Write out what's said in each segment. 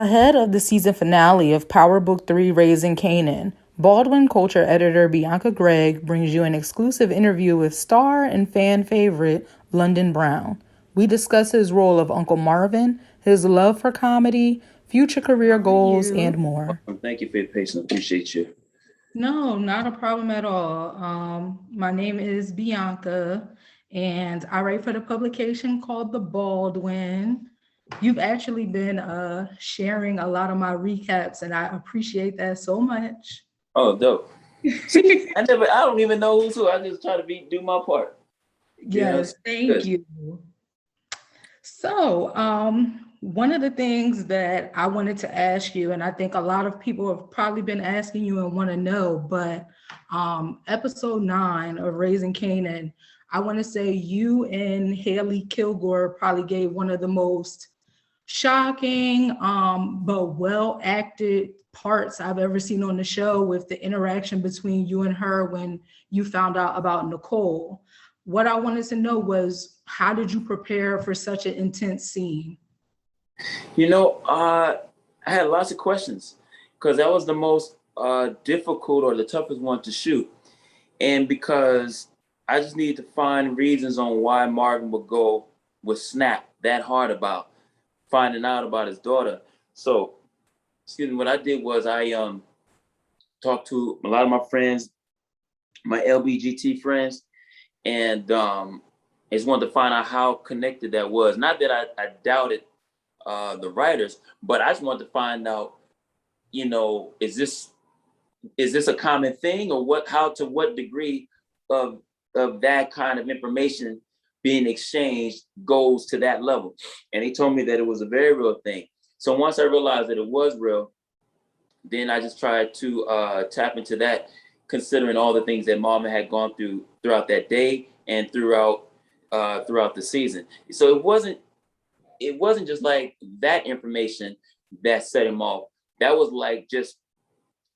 Ahead of the season finale of Power Book 3 Raising Kanan, Baldwin culture editor Bianca Gregg brings you an exclusive interview with star and fan favorite London Brown. We discuss his role of Uncle Marvin, his love for comedy, future career How are goals, and you? more. Thank you for your patience. Appreciate you. No, not a problem at all. My name is Bianca, and I write for the publication called The Baldwin. You've actually been sharing a lot of my recaps, and I appreciate that so much. Oh, dope. See, I don't even know who's who. I just try to do my part. You know, Yes, it's thank good. you. So, one of the things that I wanted to ask you, and I think a lot of people have probably been asking you and want to know, but episode 9 of Raising Canaan, I want to say you and Haley Kilgore probably gave one of the most shocking, but well acted parts I've ever seen on the show with the interaction between you and her when you found out about Nicole. What I wanted to know was how did you prepare for such an intense scene? You know, I had lots of questions because that was the most difficult or the toughest one to shoot. And because I just needed to find reasons on why Marvin would snap that hard about finding out about his daughter. So, excuse me, what I did was I talked to a lot of my friends, my LBGT friends, and I just wanted to find out how connected that was. Not that I doubted the writers, but I just wanted to find out, is this a common thing, or what? How to what degree of that kind of information being exchanged goes to that level? And he told me that it was a very real thing. So once I realized that it was real, then I just tried to tap into that, considering all the things that Mama had gone through throughout that day and throughout the season. So it wasn't just like that information that set him off. That was like just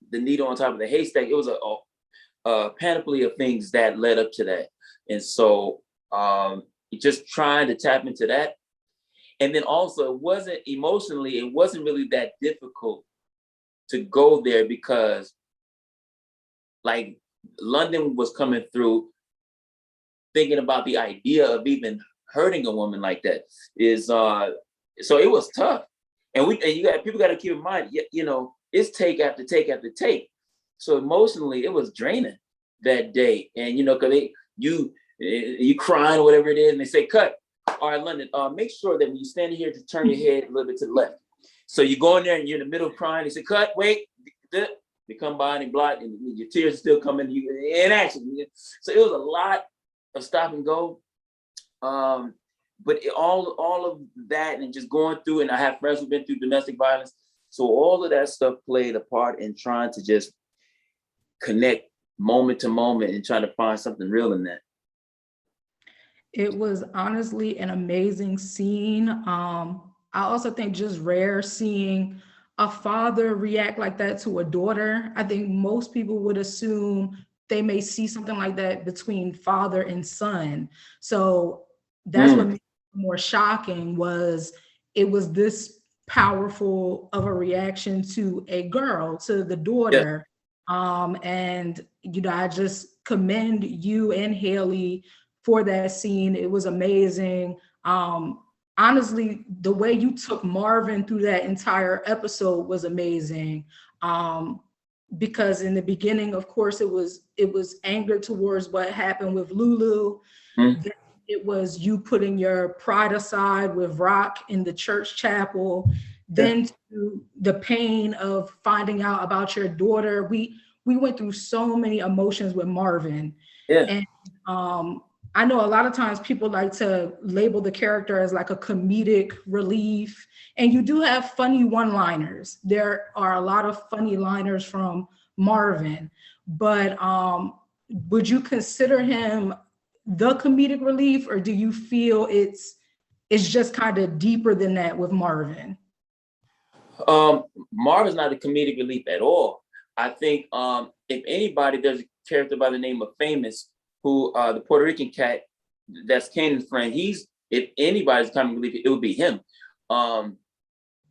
the needle on top of the haystack. It was a panoply of things that led up to that, and so just trying to tap into that. And then also, it wasn't really that difficult to go there because like London was coming through thinking about the idea of even hurting a woman like that is so it was tough. And you got people got to keep in mind, it's take after take after take. So emotionally it was draining that day. And because you crying or whatever it is, and they say cut. All right, London, make sure that when you stand here to turn your head a little bit to the left. So you go in there and you're in the middle of crying. They say cut, wait. They come by and they block, and your tears are still coming. You in action. So it was a lot of stop and go. But all of that and just going through, and I have friends who've been through domestic violence. So all of that stuff played a part in trying to just connect moment to moment and try to find something real in that. It was honestly an amazing scene. I also think just rare seeing a father react like that to a daughter. I think most people would assume they may see something like that between father and son. So that's what Mm, made it more shocking was it was this powerful of a reaction to a girl, to the yeah. daughter. And I just commend you and Haley for that scene. It was amazing. Honestly, the way you took Marvin through that entire episode was amazing. Because in the beginning, of course, it was anger towards what happened with Lulu. Mm, Then it was you putting your pride aside with Rock in the church chapel. yeah. Then to the pain of finding out about your daughter. We went through so many emotions with Marvin. Yeah. And I know a lot of times people like to label the character as like a comedic relief, and you do have funny one-liners. There are a lot of funny liners from Marvin, but would you consider him the comedic relief, or do you feel it's just kind of deeper than that with Marvin? Um, Marvin's not a comedic relief at all. I think if anybody, there's a character by the name of Famous, who the Puerto Rican cat that's Kanan's friend. If anybody's comic relief, it would be him. Um,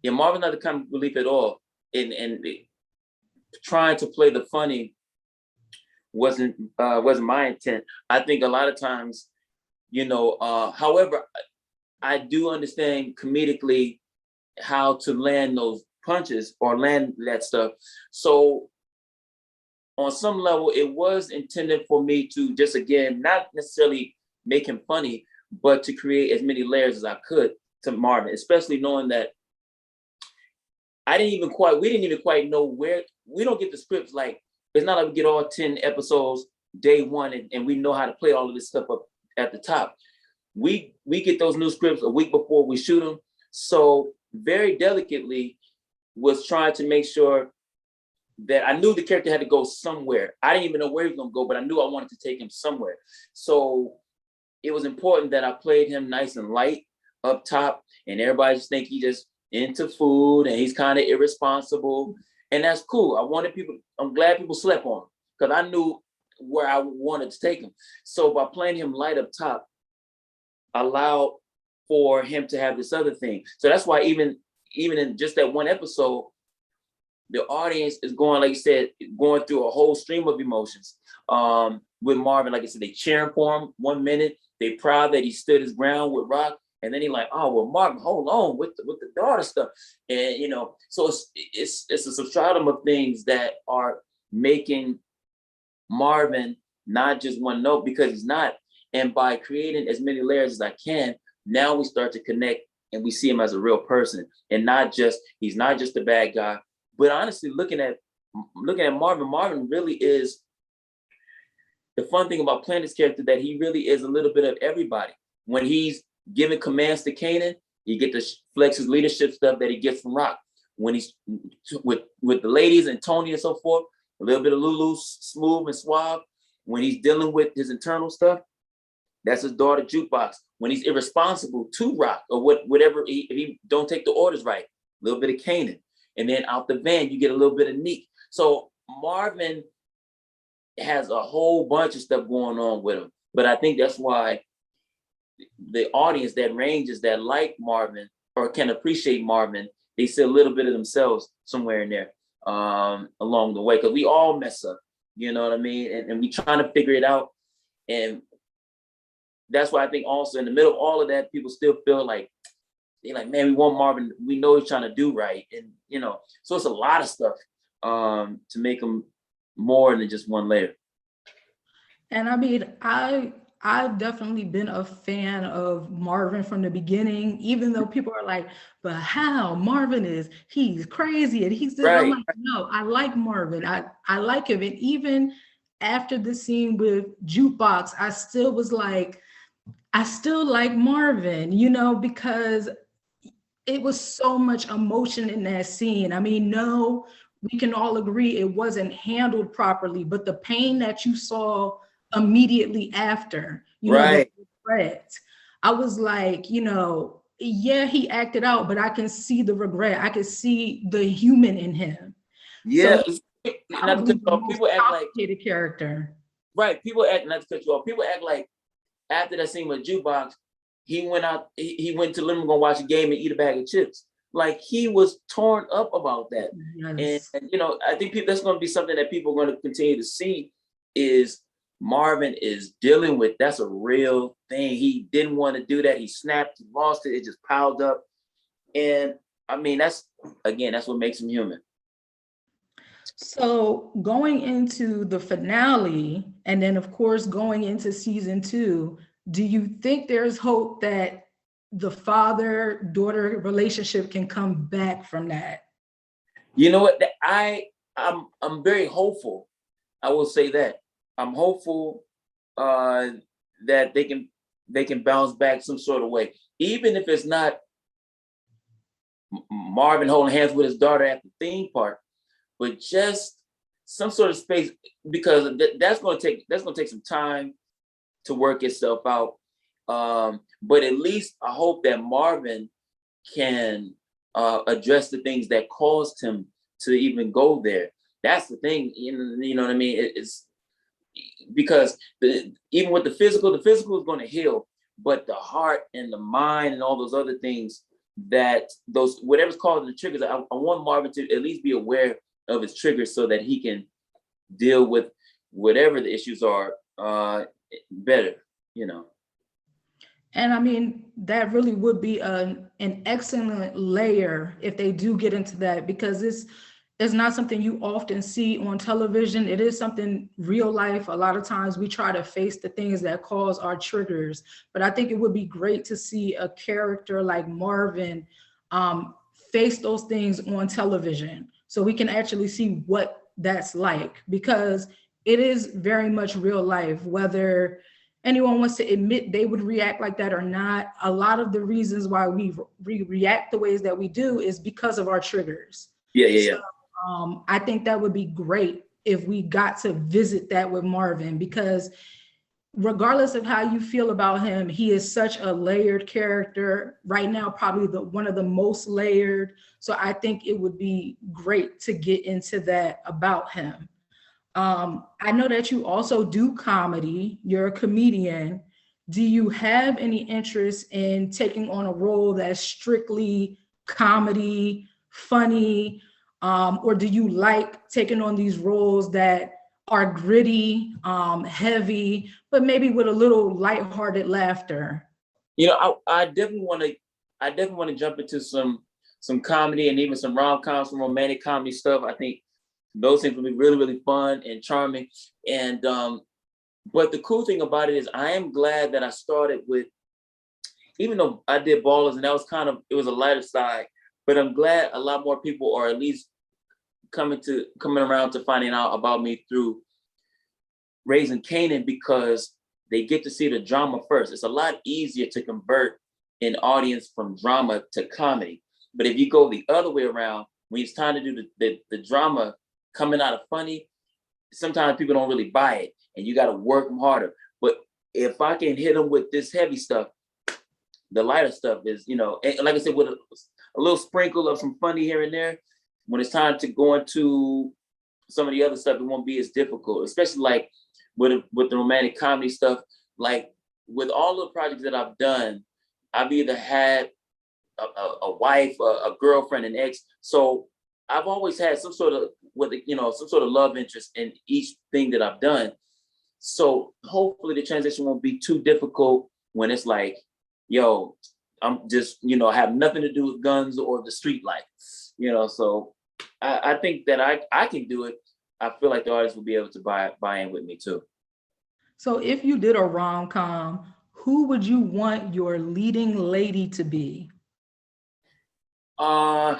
Yeah, Marvin's not the comic relief at all. And trying to play the funny wasn't my intent. I think a lot of times, however, I do understand comedically how to land those punches or land that stuff. So on some level, it was intended for me to just, again, not necessarily make him funny, but to create as many layers as I could to Marvin, especially knowing that we didn't even quite know where. We don't get the scripts, like, it's not like we get all 10 episodes day one and we know how to play all of this stuff up at the top. We get those new scripts a week before we shoot them. So very delicately was trying to make sure that I knew the character had to go somewhere. I didn't even know where he was going to go, but I knew I wanted to take him somewhere. So it was important that I played him nice and light up top, and everybody just think he just into food and he's kind of irresponsible. And that's cool. I'm glad people slept on him because I knew where I wanted to take him. So by playing him light up top, allowed for him to have this other thing. So that's why even in just that one episode, the audience is going, like you said, going through a whole stream of emotions. With Marvin, like I said, they cheering for him 1 minute. They proud that he stood his ground with Rock. And then he like, oh, well, Marvin, hold on with the daughter stuff. And, so it's a substratum of things that are making Marvin not just one note, because he's not. And by creating as many layers as I can, now we start to connect and we see him as a real person and he's not just a bad guy. But honestly, looking at Marvin really is the fun thing about playing this character, that he really is a little bit of everybody. When he's giving commands to Kanan, you get to flex his leadership stuff that he gets from Rock. When he's with the ladies and Tony and so forth, a little bit of Lulu, smooth and suave. When he's dealing with his internal stuff, that's his daughter Jukebox. When he's irresponsible to Rock or whatever, if he don't take the orders right, a little bit of Kanan. And then out the van, you get a little bit of Neek. So Marvin has a whole bunch of stuff going on with him. But I think that's why the audience that ranges, that like Marvin or can appreciate Marvin, they see a little bit of themselves somewhere in there along the way. Because we all mess up, you know what I mean? And we trying to figure it out. And that's why I think also in the middle of all of that, people still feel like, they're like, man, we want Marvin. We know he's trying to do right. And, so it's a lot of stuff to make him more than just one layer. And I mean, I've definitely been a fan of Marvin from the beginning, even though people are like, but how? He's crazy and he's this. Right. I'm like, no, I like Marvin. I like him. And even after the scene with Jukebox, I still was like, I still like Marvin, because it was so much emotion in that scene. I mean, no, we can all agree it wasn't handled properly, but the pain that you saw immediately after, right. The regret, I was like, yeah, he acted out, but I can see the regret. I can see the human in him. Yeah. So people act like character. Right. People act, not to cut you off, people act like after that scene with Jukebox, he went to the living room, gonna watch a game and eat a bag of chips. Like, he was torn up about that. Yes. And I think that's going to be something that people are going to continue to see, is Marvin is dealing with. That's a real thing. He didn't want to do that. He snapped, he lost it. It just piled up. And I mean, that's what makes him human. So going into the finale, and then of course going into season 2, do you think there's hope that the father-daughter relationship can come back from that? You know what? I'm very hopeful. I will say that. I'm hopeful that they can bounce back some sort of way, even if it's not Marvin holding hands with his daughter at the theme park, but just some sort of space, because that's going to take some time to work itself out. But at least I hope that Marvin can address the things that caused him to even go there. That's the thing, you know what I mean? It's because even with the physical is going to heal, but the heart and the mind and all those other things that those, whatever's causing the triggers, I want Marvin to at least be aware of his triggers so that he can deal with whatever the issues are better, you know. And I mean, that really would be an excellent layer if they do get into that, because it's not something you often see on television. It is something real life. A lot of times we try to face the things that cause our triggers, but I think it would be great to see a character like Marvin face those things on television so we can actually see what that's like, because it is very much real life, whether anyone wants to admit they would react like that or not. A lot of the reasons why we react the ways that we do is because of our triggers. Yeah. I think that would be great if we got to visit that with Marvin, because regardless of how you feel about him, he is such a layered character right now, probably one of the most layered. So I think it would be great to get into that about him. I know that you also do comedy. You're a comedian. Do you have any interest in taking on a role that's strictly comedy, funny, or do you like taking on these roles that are gritty, heavy, but maybe with a little lighthearted laughter? You know, I definitely want to jump into some comedy and even some rom-coms, some romantic comedy stuff. I think those things will be really, really fun and charming. And but the cool thing about it is I am glad that I started with, even though I did Ballers and that was it was a lighter side, but I'm glad a lot more people are at least coming around to finding out about me through Raising Kanan, because they get to see the drama first. It's a lot easier to convert an audience from drama to comedy. But if you go the other way around, when it's time to do the drama coming out of funny, sometimes people don't really buy it and you got to work them harder. But if I can hit them with this heavy stuff, the lighter stuff is, you know, and like I said, with a little sprinkle of some funny here and there, when it's time to go into some of the other stuff, it won't be as difficult, especially like with the romantic comedy stuff. Like with all the projects that I've done, I've either had a wife, a girlfriend, an ex. So I've always had some sort of love interest in each thing that I've done. So hopefully the transition won't be too difficult when it's like, yo, I'm just, I have nothing to do with guns or the street life, So I think that I can do it. I feel like the artist will be able to buy in with me too. So if you did a rom-com, who would you want your leading lady to be? I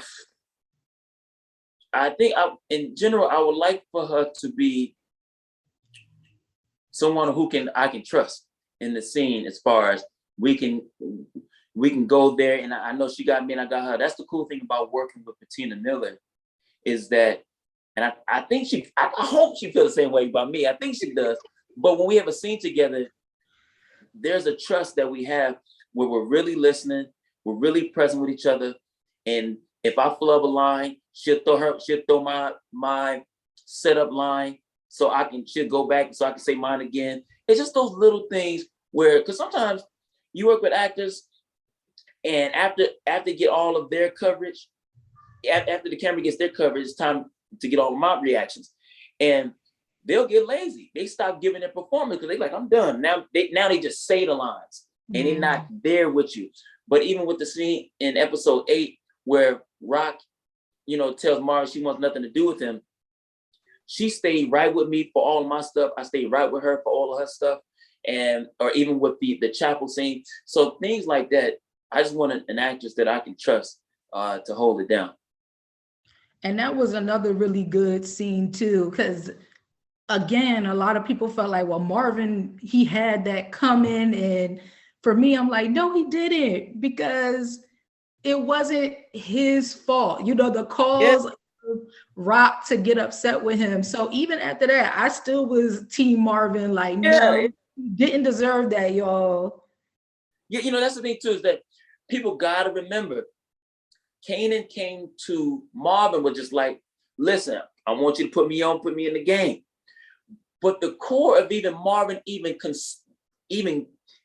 think in general, I would like for her to be someone I can trust in the scene, as far as we can go there. And I know she got me and I got her. That's the cool thing about working with Patina Miller, is that, and I think I hope she feels the same way about me. I think she does. But when we have a scene together, there's a trust that we have where we're really listening, we're really present with each other. And if I flub a line, she'll throw my setup line, she'll go back so I can say mine again. It's just those little things because sometimes you work with actors, and after they get all of their coverage, after the camera gets their coverage, it's time to get all of my reactions. And they'll get lazy. They stop giving their performance because they're like, I'm done. Now they just say the lines and they're not there with you. But even with the scene in episode 8 where Rock, tells Marvin she wants nothing to do with him, she stayed right with me for all of my stuff. I stayed right with her for all of her stuff. Or even with the chapel scene. So things like that, I just want an actress that I can trust to hold it down. And that was another really good scene too, because again, a lot of people felt like, well, Marvin, he had that coming. And for me, I'm like, no, he didn't, because it wasn't his fault. The cause of Rock to get upset with him. So even after that, I still was Team Marvin, like, no, he didn't deserve that, y'all. Yeah, that's the thing too, is that people got to remember, Kanan came to Marvin with just like, listen, I want you to put me in the game. But the core of even Marvin even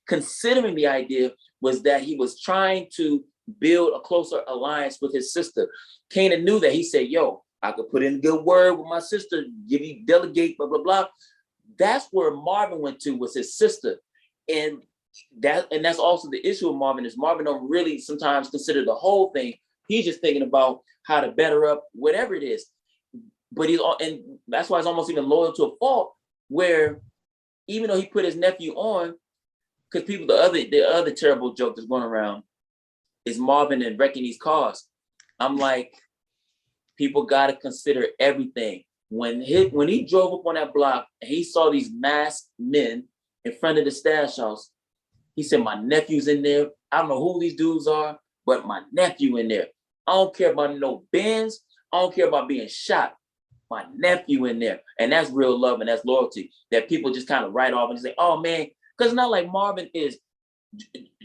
considering the idea was that he was trying to build a closer alliance with his sister. Kanan knew that. He said, yo, I could put in a good word with my sister, give you delegate, blah, blah, blah. That's where Marvin went to, was his sister. And that's also the issue with Marvin, is Marvin don't really sometimes consider the whole thing. He's just thinking about how to better up whatever it is. But and that's why it's almost even loyal to a fault, where even though he put his nephew on, because people, the other terrible joke that's going around is Marvin and wrecking these cars. I'm like, people got to consider everything. When he drove up on that block and he saw these masked men in front of the stash house, he said, my nephew's in there. I don't know who these dudes are, but my nephew in there. I don't care about no Benz. I don't care about being shot. My nephew in there. And that's real love and that's loyalty that people just kind of write off and say, oh man, because it's not like Marvin is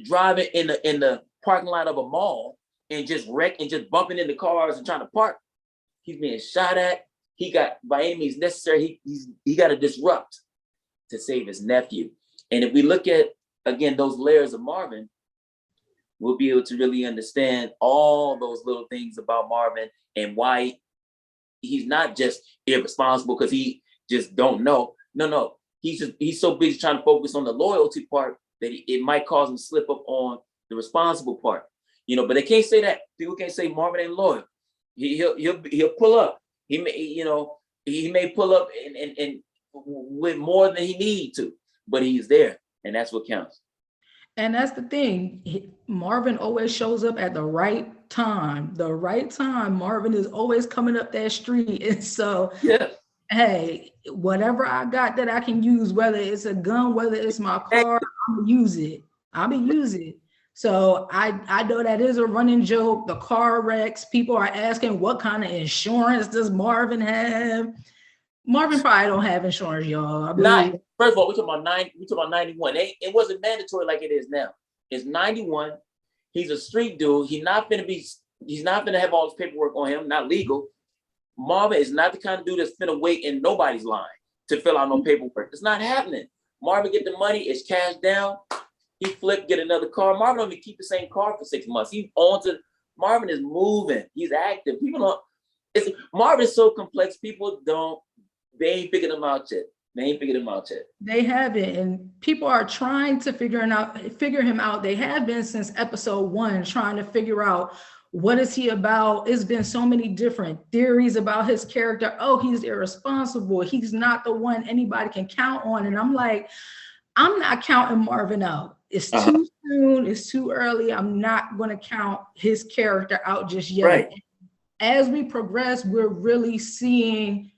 driving in the parking lot of a mall and just wreck and just bumping into cars and trying to park. He's being shot at. He got, by any means necessary, he got to disrupt to save his nephew. And if we look at, again, those layers of Marvin, we'll be able to really understand all those little things about Marvin and why he's not just irresponsible because he just don't know. No. He's so busy trying to focus on the loyalty part that it might cause him to slip up on the responsible part. But they can't say that. People can't say Marvin ain't loyal. He'll pull up. He may pull up and with more than he need to, but he's there, and that's what counts. And that's the thing. Marvin always shows up at the right time. The right time. Marvin is always coming up that street. And so, yeah. Hey, whatever I got that I can use, whether it's a gun, whether it's my car, I'm gonna use it. So I know that is a running joke. The car wrecks. People are asking, what kind of insurance does Marvin have? Marvin probably don't have insurance, y'all. First of all, we talking about 91. It wasn't mandatory like it is now. It's 91. He's a street dude. He's not gonna have all this paperwork on him, not legal. Marvin is not the kind of dude that's finna wait in nobody's line to fill out no paperwork. It's not happening. Marvin get the money, it's cash down. He flip, get another car. Marvin don't even keep the same car for 6 months. Marvin is moving. He's active. Marvin is so complex. They ain't figured him out yet. They haven't, and people are trying to figure him out. They have been since episode 1, trying to figure out what is he about. It's been so many different theories about his character. Oh, he's irresponsible. He's not the one anybody can count on. And I'm like, I'm not counting Marvin out. It's too soon. It's too early. I'm not going to count his character out just yet. Right. As we progress, we're really seeing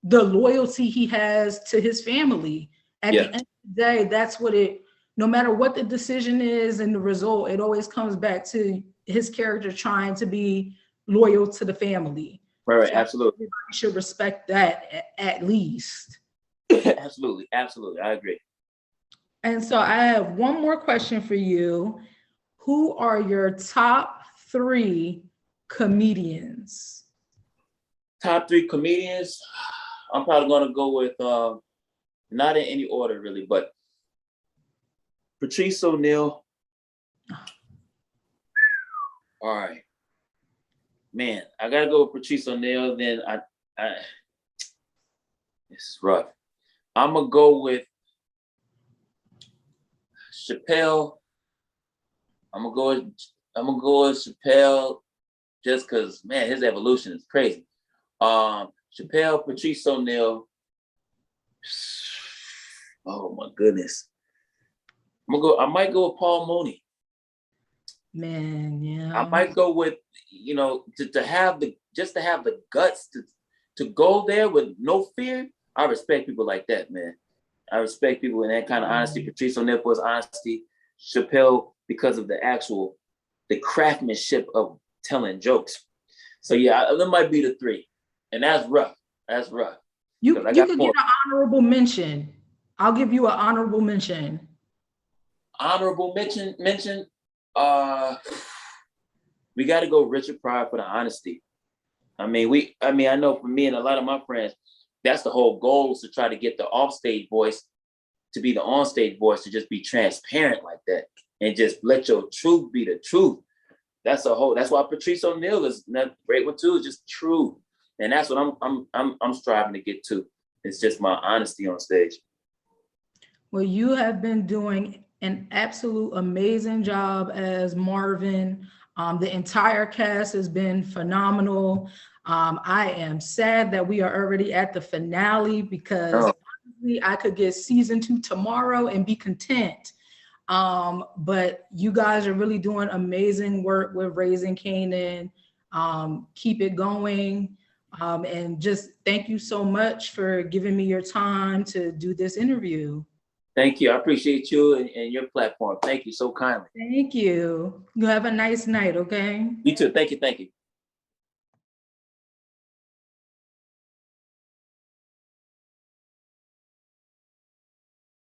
the loyalty he has to his family. At the end of the day, that's what no matter what the decision is and the result, it always comes back to his character trying to be loyal to the family. Right, so absolutely. Everybody should respect that at least. Absolutely, I agree. And so I have one more question for you. Who are your top 3 comedians? Top 3 comedians? I'm probably going to go with, not in any order really, but Patrice O'Neal. All right. Man, I got to go with Patrice O'Neal. Then this is rough. I'm going to go with Chappelle. I'm gonna go with Chappelle just because, man, his evolution is crazy. Chappelle, Patrice O'Neal. Oh my goodness. I might go with Paul Mooney. Man, yeah. I might go with, to have the guts to go there with no fear. I respect people like that, man. I respect people in that kind of honesty. Patrice O'Neal for his honesty. Chappelle because of the craftsmanship of telling jokes. So yeah, that might be the 3. And that's rough. You could get an honorable mention. I'll give you an honorable mention. Honorable mention. We got to go Richard Pryor for the honesty. I know for me and a lot of my friends, that's the whole goal, is to try to get the offstage voice to be the onstage voice, to just be transparent like that and just let your truth be the truth. that's why Patrice O'Neal is not great one too. It's just true. And that's what I'm striving to get to. It's just my honesty on stage. Well, you have been doing an absolute amazing job as Marvin. The entire cast has been phenomenal. I am sad that we are already at the finale because honestly, I could get season 2 tomorrow and be content. But you guys are really doing amazing work with Raising Kanan. Keep it going. And just thank you so much for giving me your time to do this interview. Thank you. I appreciate you and your platform. Thank you so kindly. Thank you. You have a nice night, okay? You too. Thank you. Thank you.